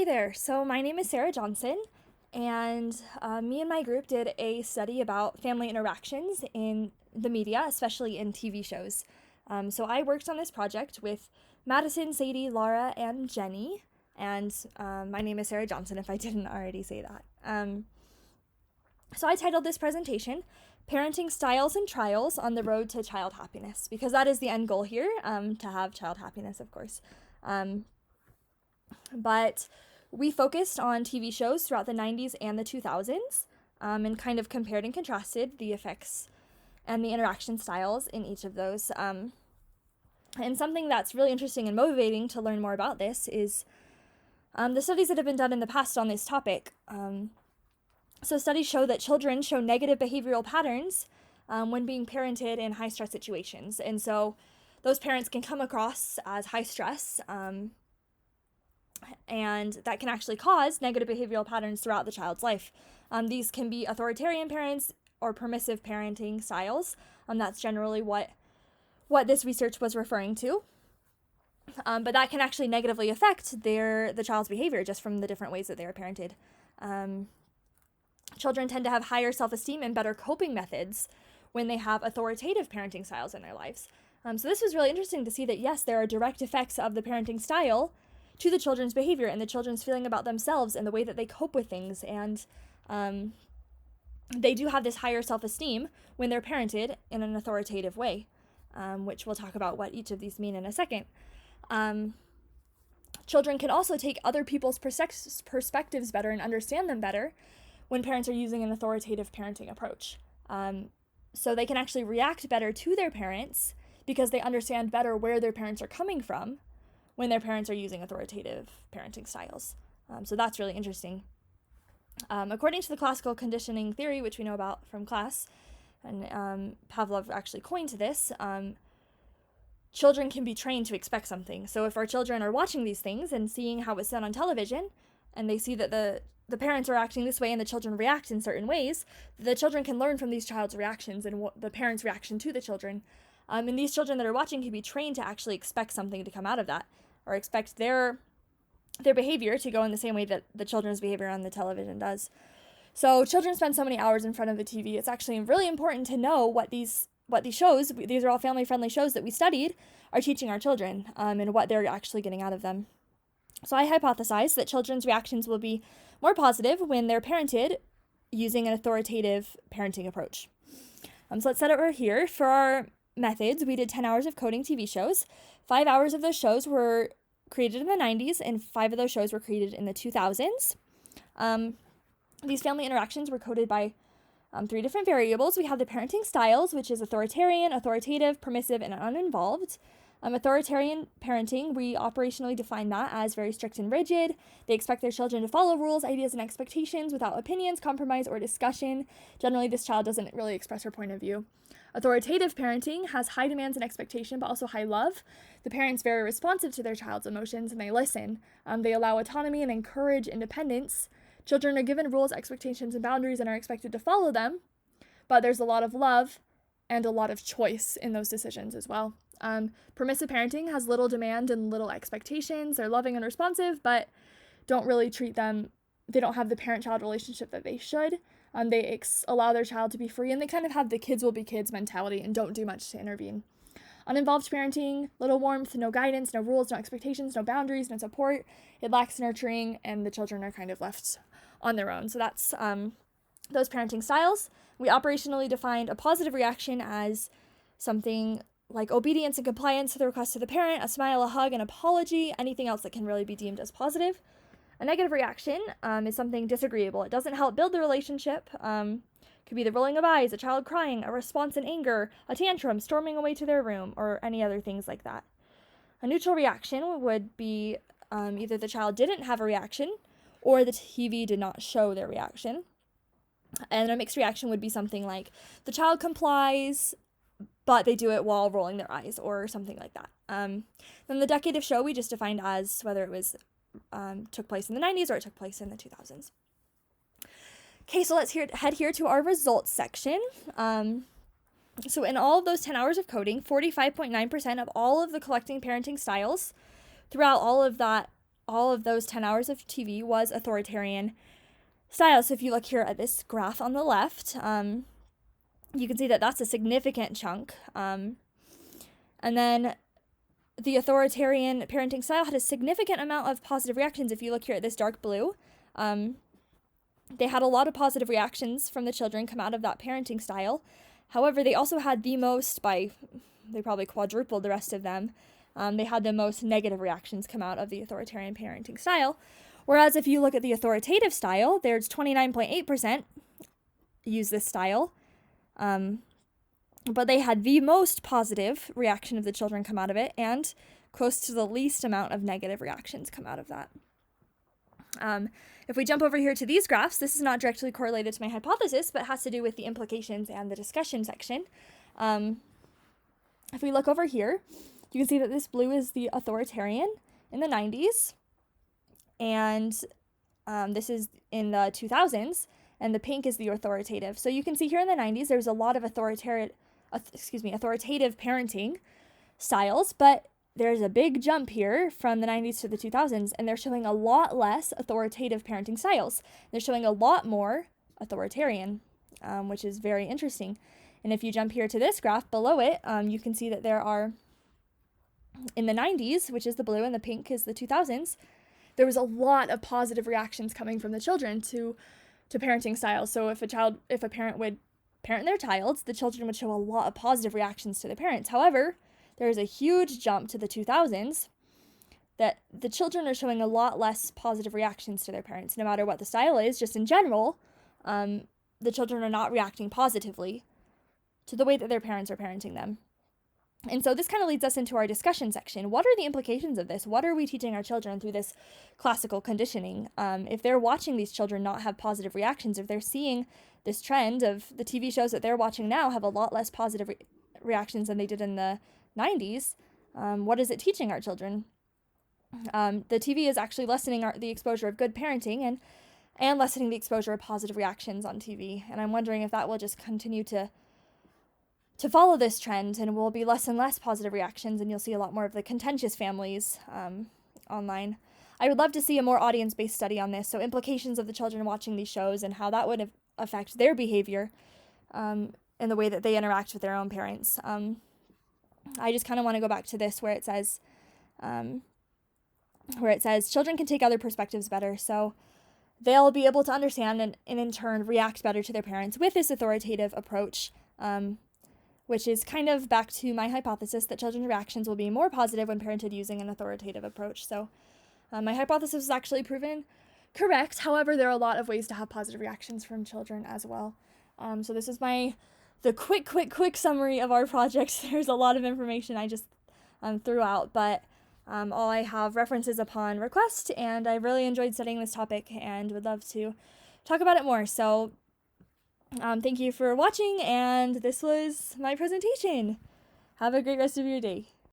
there. So my name is Sarah Johnson, and me and my group did a study about family interactions in the media, especially in TV shows. So I worked on this project with Madison, Sadie, Laura, and Jenny, and my name is Sarah Johnson, if I didn't already say that. So I titled this presentation, Parenting Styles and Trials on the Road to Child Happiness, because that is the end goal here, to have child happiness, of course. But we focused on TV shows throughout the 90s and the 2000s, and kind of compared and contrasted the effects and the interaction styles in each of those. And something that's really interesting and motivating to learn more about this is the studies that have been done in the past on this topic. So studies show that children show negative behavioral patterns when being parented in high-stress situations. And so those parents can come across as high stress, and that can actually cause negative behavioral patterns throughout the child's life. These can be authoritarian parents or permissive parenting styles. That's generally what this research was referring to. But that can actually negatively affect the child's behavior just from the different ways that they are parented. Children tend to have higher self-esteem and better coping methods when they have authoritative parenting styles in their lives. So this was really interesting to see that, yes, there are direct effects of the parenting style to the children's behavior and the children's feeling about themselves and the way that they cope with things. And they do have this higher self-esteem when they're parented in an authoritative way, which we'll talk about what each of these mean in a second. Children can also take other people's perspectives better and understand them better when parents are using an authoritative parenting approach. So they can actually react better to their parents because they understand better where their parents are coming from when their parents are using authoritative parenting styles. So that's really interesting. According to the classical conditioning theory, which we know about from class, and Pavlov actually coined this, children can be trained to expect something. So if our children are watching these things and seeing how it's done on television, and they see that the parents are acting this way and the children react in certain ways, the children can learn from these child's reactions and the parents' reaction to the children. And these children that are watching can be trained to actually expect something to come out of that, or expect their behavior to go in the same way that the children's behavior on the television does. So children spend so many hours in front of the TV. It's actually really important to know what these shows, these are all family-friendly shows that we studied, are teaching our children, and what they're actually getting out of them. So I hypothesize that children's reactions will be more positive when they're parented using an authoritative parenting approach. So let's set it right here. For our methods, we did 10 hours of coding TV shows. 5 hours of those shows were created in the 90s, and 5 of those shows were created in the 2000s. These family interactions were coded by 3 different variables. We have the parenting styles, which is authoritarian, authoritative, permissive, and uninvolved. Authoritarian parenting, we operationally define that as very strict and rigid. They expect their children to follow rules, ideas, and expectations without opinions, compromise, or discussion. Generally, this child doesn't really express her point of view. Authoritative parenting has high demands and expectation, but also high love. The parent's very responsive to their child's emotions, and they listen. They allow autonomy and encourage independence. Children are given rules, expectations, and boundaries and are expected to follow them, but there's a lot of love and a lot of choice in those decisions as well. Permissive parenting has little demand and little expectations. They're loving and responsive, but don't really they don't have the parent-child relationship that they should. They allow their child to be free, and they kind of have the kids will be kids mentality and don't do much to intervene. Uninvolved parenting, little warmth, no guidance, no rules, no expectations, no boundaries, no support. It lacks nurturing, and the children are kind of left on their own. So that's those parenting styles. We operationally defined a positive reaction as something like obedience and compliance to the request of the parent, a smile, a hug, an apology, anything else that can really be deemed as positive. A negative reaction is something disagreeable. It doesn't help build the relationship. Could be the rolling of eyes, a child crying, a response in anger, a tantrum, storming away to their room, or any other things like that. A neutral reaction would be either the child didn't have a reaction or the TV did not show their reaction. And a mixed reaction would be something like the child complies, but they do it while rolling their eyes or something like that. Then the decade of show we just defined as whether it was took place in the 90s or it took place in the 2000s. Okay, so let's head here to our results section. So in all of those 10 hours of coding, 45.9% of all of the collecting parenting styles throughout all of that all of those 10 hours of TV was authoritarian style. So if you look here at this graph on the left, you can see that that's a significant chunk. And then the authoritarian parenting style had a significant amount of positive reactions. If you look here at this dark blue, they had a lot of positive reactions from the children come out of that parenting style. However, they also had the most, they probably quadrupled the rest of them. They had the most negative reactions come out of the authoritarian parenting style. Whereas if you look at the authoritative style, there's 29.8% use this style. But they had the most positive reaction of the children come out of it, and close to the least amount of negative reactions come out of that. If we jump over here to these graphs, this is not directly correlated to my hypothesis, but has to do with the implications and the discussion section. If we look over here, you can see that this blue is the authoritarian in the 90s, and this is in the 2000s, and the pink is the authoritative. So you can see here in the 90s, there's a lot of authoritative parenting styles, but there's a big jump here from the 90s to the 2000s, and they're showing a lot less authoritative parenting styles. They're showing a lot more authoritarian, which is very interesting. And if you jump here to this graph below it, you can see that there are, in the 90s, which is the blue, and the pink is the 2000s, there was a lot of positive reactions coming from the children to parenting styles. So if a parent would parent their child, the children would show a lot of positive reactions to their parents. However, there is a huge jump to the 2000s that the children are showing a lot less positive reactions to their parents, no matter what the style is. Just in general, the children are not reacting positively to the way that their parents are parenting them. And so this kind of leads us into our discussion section. What are the implications of this? What are we teaching our children through this classical conditioning? If they're watching these children not have positive reactions, if they're seeing this trend of the TV shows that they're watching now have a lot less positive reactions than they did in the 90s, what is it teaching our children? The TV is actually lessening the exposure of good parenting and lessening the exposure of positive reactions on TV. And I'm wondering if that will just continue to follow this trend, and will be less and less positive reactions, and you'll see a lot more of the contentious families online. I would love to see a more audience-based study on this, so implications of the children watching these shows and how that would affect their behavior and the way that they interact with their own parents. I just kind of want to go back to this where it says children can take other perspectives better, so they'll be able to understand and in turn react better to their parents with this authoritative approach, which is kind of back to my hypothesis that children's reactions will be more positive when parented using an authoritative approach. So my hypothesis was actually proven correct. However, there are a lot of ways to have positive reactions from children as well. So this is the quick summary of our project. There's a lot of information I just threw out, but all I have references upon request, and I really enjoyed studying this topic and would love to talk about it more. So thank you for watching, and this was my presentation. Have a great rest of your day.